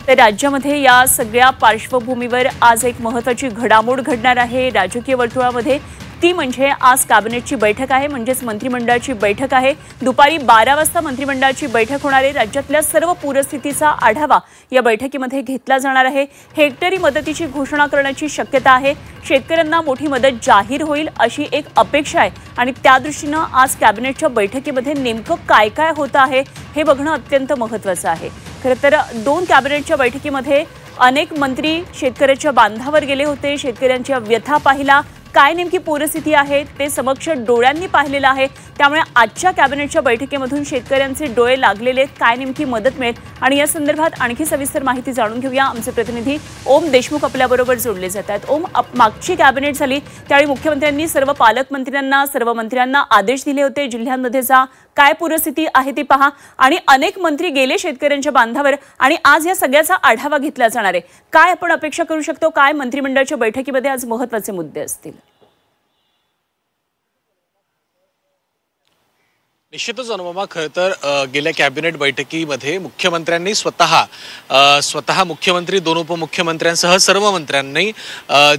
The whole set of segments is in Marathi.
तर राज्यामध्ये या सगळ्या पार्श्वभूमीवर आज एक महत्त्वाची घडामोड घडणार आहे राजकीय वर्तुळामध्ये। ती म्हणजे आज कॅबिनेटची बैठक आहे, म्हणजेच मंत्रिमंडळाची बैठक आहे। दुपारी 12 वाजता मंत्रिमंडळाची बैठक होणार आहे। राज्यातल्या सर्व पूरस्थितीचा आढावा या बैठकीमध्ये घेतला जाणार आहे। हेक्टरी मदतीची घोषणा करण्याची शक्यता आहे। शेतकऱ्यांना मोठी मदत जाहीर होईल अशी एक अपेक्षा आहे आणि त्या दृष्टीने आज कॅबिनेटच्या बैठकीमध्ये नेमकं काय काय होतं आहे हे बघणं अत्यंत महत्त्वाचं आहे। खरं तर दोन कॅबिनेटच्या बैठकीमध्ये अनेक मंत्री शेतकऱ्याच्या बांधावर गेले होते, शेतकऱ्यांच्या व्यथा पाहिला, काय नेमकी परिस्थिती आहे ते समक्ष डोळ्यांनी पाहिलेलं आहे। त्यामुळे आजच्या कॅबिनेटच्या बैठकीमधून शेतकऱ्यांचे डोळे लागलेले, काय नेमकी मदत मिळेल आणि या संदर्भात आणखी सविस्तर माहिती जाणून घेऊया। आमचे प्रतिनिधी ओम देशमुख आपल्याबरोबर जोडले जात आहेत। ओम, मागची कॅबिनेट झाली त्यावेळी मुख्यमंत्र्यांनी सर्व पालकमंत्र्यांना, सर्व मंत्र्यांना आदेश दिले होते जिल्ह्यांमध्ये जा, काय परिस्थिती आहे ती पहा, आणि अनेक मंत्री गेले शेतकऱ्यांच्या बांधावर आणि आज या सगळ्याचा आढावा घेतला जाणार आहे। काय आपण अपेक्षा करू शकतो, काय मंत्रिमंडळाच्या बैठकीमध्ये आज महत्त्वाचे मुद्दे असतील? निश्चितच अनुपमा, खरं तर गेल्या कॅबिनेट बैठकीमध्ये मुख्यमंत्र्यांनी स्वतः मुख्यमंत्री, दोन उपमुख्यमंत्र्यांसह सर्व मंत्र्यांनी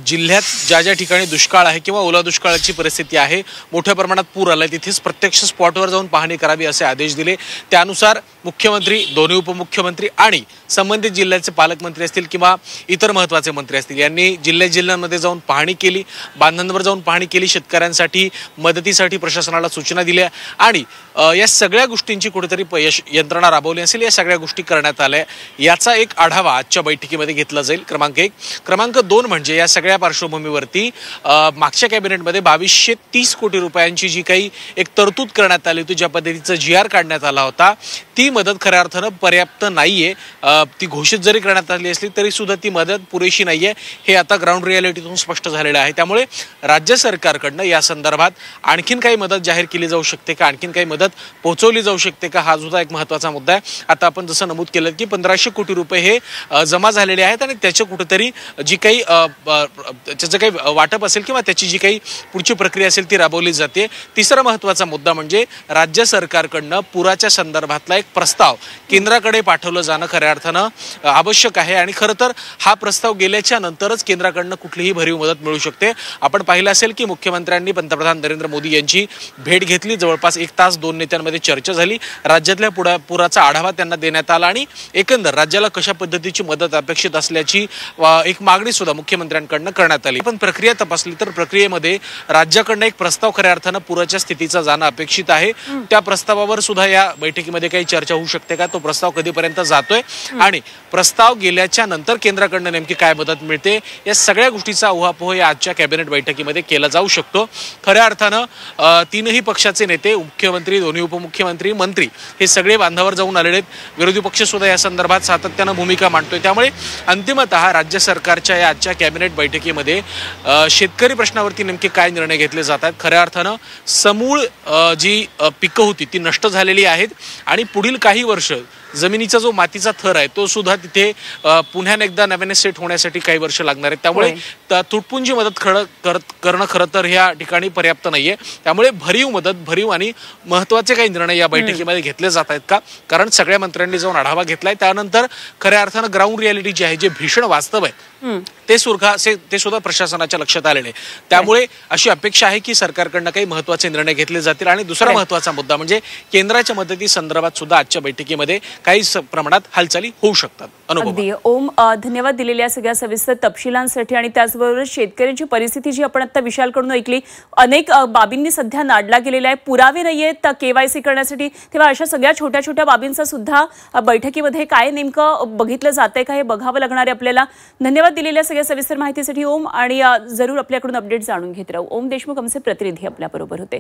जिल्ह्यात ज्या ज्या ठिकाणी दुष्काळ आहे किंवा ओला दुष्काळाची परिस्थिती आहे, मोठ्या प्रमाणात पूर आलाय, तिथेच प्रत्यक्ष स्पॉटवर जाऊन पाहणी करावी असे आदेश दिले। त्यानुसार मुख्यमंत्री, दोन्ही उपमुख्यमंत्री आणि संबंधित जिल्ह्याचे पालकमंत्री असतील किंवा इतर महत्त्वाचे मंत्री असतील यांनी जिल्ह्यामध्ये जाऊन पाहणी केली, बांधांवर जाऊन पाहणी केली, शेतकऱ्यांसाठी मदतीसाठी प्रशासनाला सूचना दिल्या आणि या सगळ्या गोष्टींची कुठेतरी यंत्रणा राबवली असेल, या सगळ्या गोष्टी करण्यात आल्या। याचा एक आढावा आजच्या बैठकीमध्ये घेतला जाईल। क्रमांक 1। क्रमांक 2 म्हणजे या सगळ्या पार्श्वभूमीवरती मागच्या कॅबिनेटमध्ये 2230 कोटी रुपयांची जी काही एक तरतूद करण्यात आली होती, ज्या पद्धतीचा GR काढण्यात आला होता, ती मदत खऱ्या अर्थानं पर्याप्त नाहीये। ती घोषित जरी करण्यात आली असली तरी सुद्धा ती मदत पुरेशी नाहीये, हे आता ग्राउंड रियालिटीतून स्पष्ट झालेलं आहे। त्यामुळे राज्य सरकारकडनं या संदर्भात आणखीन काही मदत जाहीर केली जाऊ शकते का, आणखीन काही मदत पोहोचवली जाऊ शकते का, हा सुद्धा एक महत्त्वाचा मुद्दा आहे। आता आपण जसं नमूद केलं की 1500 कोटी रुपये हे जमा झालेले आहेत आणि त्याचं कुठेतरी जी काही त्याचं काही वाटप असेल किंवा त्याची जी काही पुढची प्रक्रिया असेल ती राबवली जाते। तिसरा महत्त्वाचा मुद्दा म्हणजे राज्य सरकारकडनं पुराच्या संदर्भातला एक प्रस्ताव केंद्राकडे पाठवलं जाणं खऱ्या अर्थानं आवश्यक आहे आणि खरं तर हा प्रस्ताव गेल्याच्या नंतरच केंद्राकडनं कुठलीही भरीव मदत मिळू शकते। आपण पाहिलं असेल की मुख्यमंत्र्यांनी पंतप्रधान नरेंद्र मोदी यांची भेट घेतली, जवळपास 1 तास दोन नेत्यांमध्ये चर्चा झाली, राज्यातल्या पुराचा आढावा त्यांना देण्यात आला आणि एकंदर राज्याला कशा पद्धतीची मदत अपेक्षित असल्याची एक मागणी सुद्धा मुख्यमंत्र्यांकडनं करण्यात आली। पण प्रक्रिया तपासली तर प्रक्रियेमध्ये राज्याकडनं एक प्रस्ताव खऱ्या अर्थानं पुराच्या स्थितीचा जाणं अपेक्षित आहे। त्या प्रस्तावावर सुद्धा या बैठकीमध्ये काही चर्चा होऊ शकते का, तो प्रस्ताव कधीपर्यंत जातोय आणि प्रस्ताव गेल्याच्या नंतर केंद्राकडनं नेमकी काय मदत मिळते, या सगळ्या गोष्टीचा उहापोह या आजच्या कॅबिनेट बैठकीमध्ये केला जाऊ शकतो। खऱ्या अर्थानं तीनही पक्षाचे नेते, मुख्यमंत्री, दोन्ही उपमुख्यमंत्री, मंत्री हे सगळे बांधावर जाऊन आलेले आहेत। विरोधी पक्ष सुद्धा या संदर्भात सातत्यानं भूमिका मांडतोय। त्यामुळे अंतिमतः राज्य सरकारच्या या आजच्या कॅबिनेट बैठकीमध्ये शेतकरी प्रश्नावरती नेमके काय निर्णय घेतले जातात, खऱ्या अर्थानं समूळ जी पिकं होती ती नष्ट झालेली आहेत आणि पुढील काही वर्ष जमिनीचा जो मातीचा थर आहे तो सुद्धा तिथे पुन्हा एकदा नव्याने सेट होण्यासाठी काही वर्ष लागणार आहेत। त्यामुळे तुटपुंजी मदत करणं खरं तर ह्या ठिकाणी पर्याप्त नाहीये। त्यामुळे भरीव मदत, भरीव आणि महत्त्वाचे काही निर्णय या बैठकीमध्ये घेतले जात आहेत का, कारण सगळ्या मंत्र्यांनी जाऊन आढावा घेतलाय। त्यानंतर खऱ्या अर्थानं ग्राउंड रियालिटी जी आहे, जे भीषण वास्तव आहे ते सुद्धा प्रशासनाच्या लक्षात आलेले आहे। त्यामुळे अशी अपेक्षा आहे की सरकारकडनं काही महत्त्वाचे निर्णय घेतले जातील। आणि दुसरा महत्त्वाचा मुद्दा म्हणजे केंद्राच्या मदती संदर्भात सुद्धा आजच्या बैठकीमध्ये काही प्रमाणात हालचाली होऊ शकतात। अगदी ओम, धन्यवाद दिलेल्या सगळ्या सविस्तर तपशिलांसाठी आणि त्याचबरोबर शेतकऱ्यांची परिस्थिती जी आपण आता विशालकडून ऐकली, अनेक बाबींनी सध्या नाडला गेलेला आहे, पुरावे नाहीयेत KYC करण्यासाठी, तेव्हा अशा सगळ्या छोट्या छोट्या बाबींचा सुद्धा बैठकीमध्ये काय नेमकं बघितलं जातंय का हे बघावं लागणार आहे आपल्याला। धन्यवाद दिलेल्या सगळ्या सविस्तर माहितीसाठी ओम, आणि जरूर आपल्याकडून अपडेट जाणून घेत राहू। ओम देशमुख आमचे प्रतिनिधी आपल्याबरोबर होते।